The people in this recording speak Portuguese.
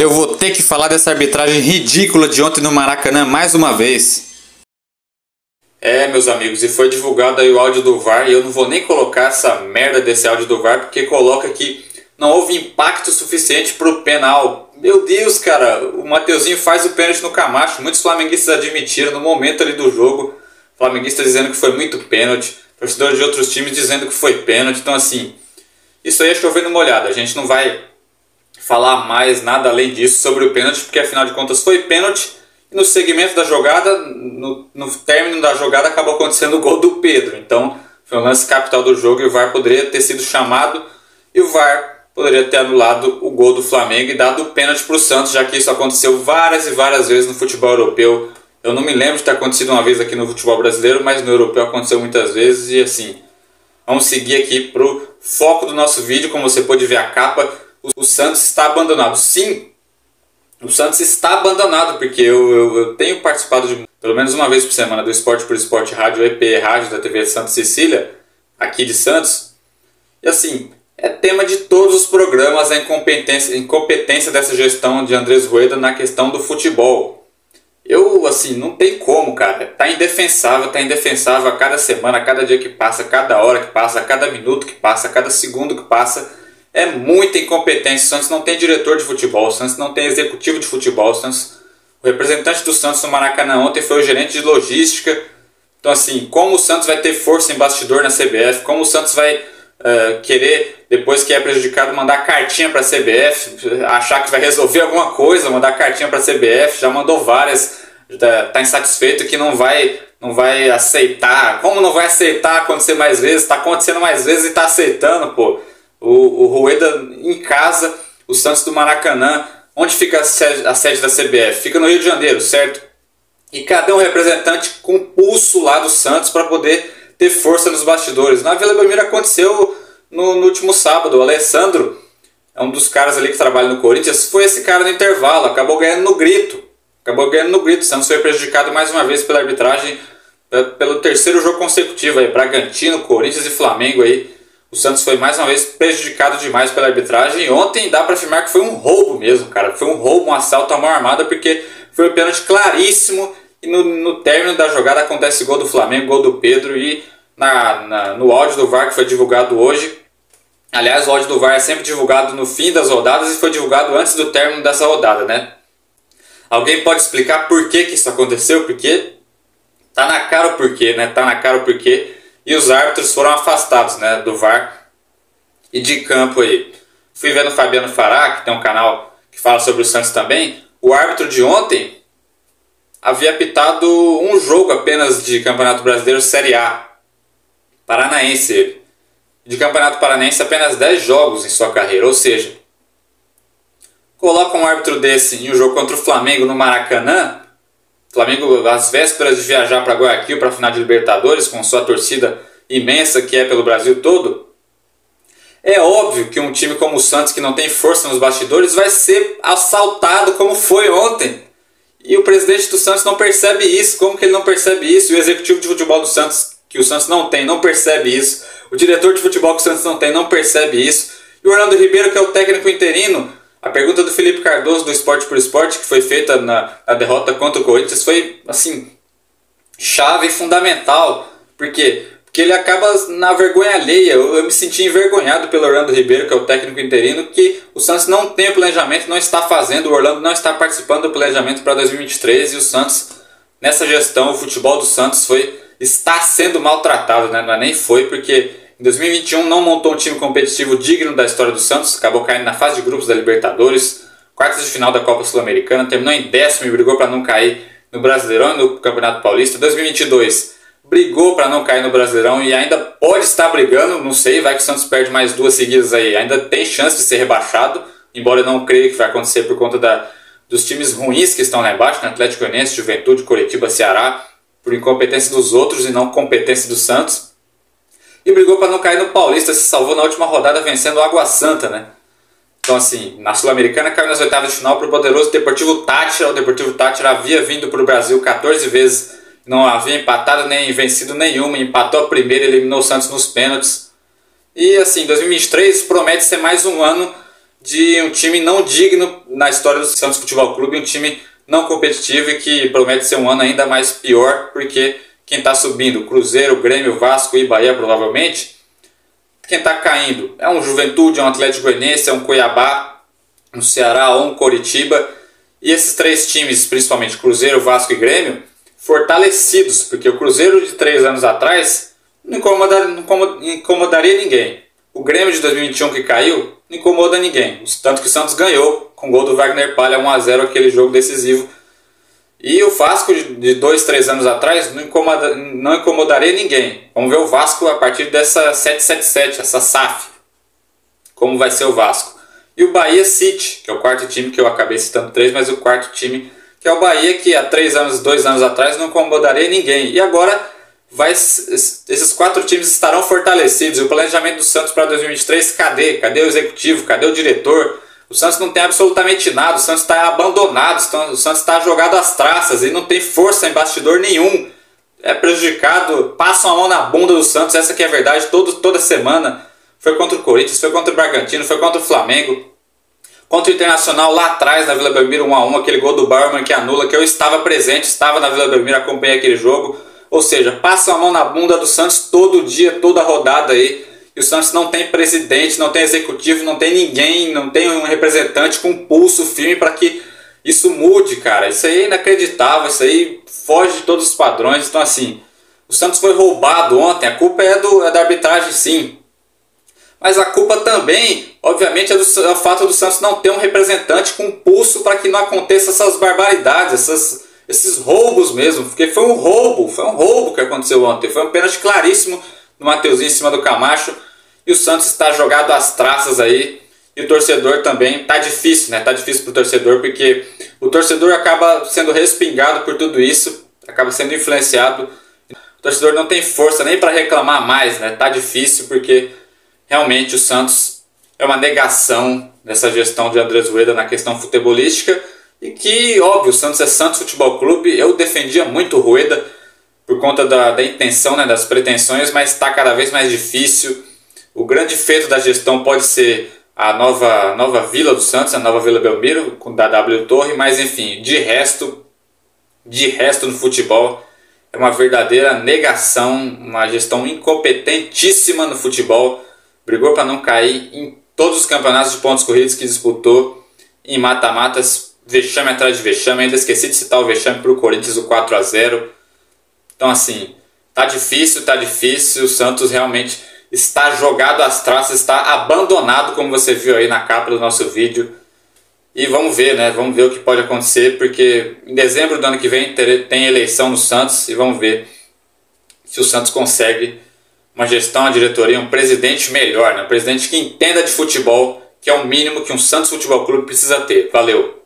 Eu vou ter que falar dessa arbitragem ridícula de ontem no Maracanã mais uma vez. Meus amigos, e foi divulgado aí o áudio do VAR, e eu não vou nem colocar essa merda desse áudio do VAR, porque coloca que não houve impacto suficiente pro penal. Meu Deus, cara, o Mateuzinho faz o pênalti no Camacho, muitos flamenguistas admitiram no momento ali do jogo, flamenguistas dizendo que foi muito pênalti, torcedores de outros times dizendo que foi pênalti, então assim, isso aí é chover numa olhada, a gente não vai falar mais nada além disso sobre o pênalti, porque afinal de contas foi pênalti. E no segmento da jogada, no término da jogada, acabou acontecendo o gol do Pedro. Então foi um lance capital do jogo e o VAR poderia ter sido chamado e o VAR poderia ter anulado o gol do Flamengo e dado o pênalti para o Santos, já que isso aconteceu várias e várias vezes no futebol europeu. Eu não me lembro de ter acontecido uma vez aqui no futebol brasileiro, mas no europeu aconteceu muitas vezes. E assim, vamos seguir aqui para o foco do nosso vídeo. Como você pode ver a capa, o Santos está abandonado. Sim, o Santos está abandonado, porque eu tenho participado de pelo menos uma vez por semana do Esporte por Esporte Rádio, EP Rádio da TV Santa Cecília, aqui de Santos. E assim, é tema de todos os programas a incompetência dessa gestão de Andrés Rueda na questão do futebol. Assim, não tem como, cara. Tá indefensável a cada semana, a cada dia que passa, a cada hora que passa, a cada minuto que passa, a cada segundo que passa. É muita incompetência. O Santos não tem diretor de futebol, o Santos não tem executivo de futebol. O representante do Santos no Maracanã ontem foi o gerente de logística. Então assim, como o Santos vai ter força em bastidor na CBF, como o Santos vai querer, depois que é prejudicado, mandar cartinha para a CBF, achar que vai resolver alguma coisa, mandar cartinha para a CBF, já mandou várias, está insatisfeito que não vai aceitar. Como não vai aceitar acontecer mais vezes? Está acontecendo mais vezes e está aceitando, pô. O Rueda em casa, o Santos do Maracanã. Onde fica a sede da CBF? Fica no Rio de Janeiro, certo? E cadê um representante com pulso lá do Santos para poder ter força nos bastidores? Na Vila Belmiro aconteceu no último sábado. O Alessandro é um dos caras ali que trabalha no Corinthians. Foi esse cara no intervalo, acabou ganhando no grito. O Santos foi prejudicado mais uma vez pela arbitragem, pelo terceiro jogo consecutivo aí, Bragantino, Corinthians e Flamengo aí. O Santos foi mais uma vez prejudicado demais pela arbitragem. E ontem dá para afirmar que foi um roubo mesmo, cara. Foi um roubo, um assalto à mão armada, porque foi um pênalti claríssimo. E no término da jogada acontece gol do Flamengo, gol do Pedro. E no áudio do VAR que foi divulgado hoje. Aliás, o áudio do VAR é sempre divulgado no fim das rodadas e foi divulgado antes do término dessa rodada, né? Alguém pode explicar por que isso aconteceu? Porque tá na cara o porquê, né? Tá na cara o porquê. E os árbitros foram afastados, né, do VAR e de campo aí. Fui vendo o Fabiano Fará, que tem um canal que fala sobre o Santos também. O árbitro de ontem havia apitado um jogo apenas de Campeonato Brasileiro Série A. Paranaense ele. De Campeonato Paranaense apenas 10 jogos em sua carreira. Ou seja, coloca um árbitro desse em um jogo contra o Flamengo no Maracanã. Flamengo às vésperas de viajar para Guayaquil para a final de Libertadores, com sua torcida imensa que é pelo Brasil todo. É óbvio que um time como o Santos, que não tem força nos bastidores, vai ser assaltado como foi ontem. E o presidente do Santos não percebe isso. Como que ele não percebe isso? E o executivo de futebol do Santos, que o Santos não tem, não percebe isso. O diretor de futebol que o Santos não tem, não percebe isso. E o Orlando Ribeiro, que é o técnico interino. A pergunta do Felipe Cardoso do Esporte por Esporte, que foi feita na derrota contra o Corinthians, foi assim, chave e fundamental. Por quê? Porque ele acaba na vergonha alheia. Eu me senti envergonhado pelo Orlando Ribeiro, que é o técnico interino, que o Santos não tem o planejamento, não está fazendo, o Orlando não está participando do planejamento para 2023 e o Santos, nessa gestão, o futebol do Santos está sendo maltratado, né? Não é nem foi, porque em 2021 não montou um time competitivo digno da história do Santos, acabou caindo na fase de grupos da Libertadores, quartas de final da Copa Sul-Americana, terminou em 10º e brigou para não cair no Brasileirão e no Campeonato Paulista. 2022 brigou para não cair no Brasileirão e ainda pode estar brigando, não sei, vai que o Santos perde mais 2 seguidas aí, ainda tem chance de ser rebaixado, embora eu não creia que vai acontecer por conta dos times ruins que estão lá embaixo, né? Atlético Goianiense, Juventude, Coritiba, Ceará, por incompetência dos outros e não competência do Santos. E brigou para não cair no Paulista, se salvou na última rodada vencendo o Água Santa, né? Então assim, na Sul-Americana caiu nas oitavas de final para o poderoso Deportivo Táchira. O Deportivo Táchira havia vindo para o Brasil 14 vezes, não havia empatado nem vencido nenhuma, empatou a primeira e eliminou o Santos nos pênaltis. E assim, 2023 promete ser mais um ano de um time não digno na história do Santos Futebol Clube, um time não competitivo e que promete ser um ano ainda mais pior, porque quem está subindo, Cruzeiro, Grêmio, Vasco e Bahia provavelmente, quem está caindo é um Juventude, é um Atlético Goianiense, é um Cuiabá, um Ceará ou um Coritiba, e esses três times, principalmente Cruzeiro, Vasco e Grêmio, fortalecidos, porque o Cruzeiro de 3 anos atrás não incomodaria ninguém. O Grêmio de 2021 que caiu não incomoda ninguém, tanto que o Santos ganhou com o gol do Wagner Palha 1-0 aquele jogo decisivo. E o Vasco de 2, 3 anos atrás não incomodaria ninguém. Vamos ver o Vasco a partir dessa 777, essa SAF, como vai ser o Vasco. E o Bahia City, que é o quarto time, que eu acabei citando 3, mas o quarto time, que é o Bahia, que há 2 anos atrás não incomodaria ninguém. E agora esses 4 times estarão fortalecidos. E o planejamento do Santos para 2023, cadê? Cadê o executivo? Cadê o diretor? O Santos não tem absolutamente nada, o Santos está abandonado, o Santos está jogado às traças e não tem força em bastidor nenhum. É prejudicado, passam a mão na bunda do Santos, essa que é a verdade, toda semana. Foi contra o Corinthians, foi contra o Bragantino, foi contra o Flamengo. Contra o Internacional lá atrás, na Vila Belmiro, 1-1, aquele gol do Bauerman que anula, que eu estava presente, estava na Vila Belmiro, acompanhei aquele jogo. Ou seja, passam a mão na bunda do Santos todo dia, toda rodada aí. E o Santos não tem presidente, não tem executivo, não tem ninguém, não tem um representante com pulso firme para que isso mude, cara. Isso aí é inacreditável, isso aí foge de todos os padrões. Então assim, o Santos foi roubado ontem, a culpa é da arbitragem sim. Mas a culpa também, obviamente, é do fato do Santos não ter um representante com pulso para que não aconteça essas barbaridades, esses roubos mesmo. Porque foi um roubo que aconteceu ontem. Foi um pênalti claríssimo do Mateuzinho em cima do Camacho. E o Santos está jogado às traças aí. E o torcedor também. Tá difícil, né? Tá difícil pro torcedor, porque o torcedor acaba sendo respingado por tudo isso. Acaba sendo influenciado. O torcedor não tem força nem para reclamar mais, né? Tá difícil porque realmente o Santos é uma negação dessa gestão de Andrés Rueda na questão futebolística. E que, óbvio, o Santos é Santos Futebol Clube. Eu defendia muito o Rueda por conta da intenção, né, das pretensões, mas está cada vez mais difícil. O grande feito da gestão pode ser a nova Vila do Santos, a nova Vila Belmiro, com da W Torre, mas enfim, de resto no futebol é uma verdadeira negação, uma gestão incompetentíssima no futebol. Brigou para não cair em todos os campeonatos de pontos corridos que disputou, em mata-matas, vexame atrás de vexame. Ainda esqueci de citar o vexame para o Corinthians, o 4-0. Então assim, tá difícil, o Santos realmente está jogado às traças, está abandonado, como você viu aí na capa do nosso vídeo. E vamos ver, né? Vamos ver o que pode acontecer, porque em dezembro do ano que vem tem eleição no Santos e vamos ver se o Santos consegue uma gestão, uma diretoria, um presidente melhor, né? Um presidente que entenda de futebol, que é o mínimo que um Santos Futebol Clube precisa ter. Valeu!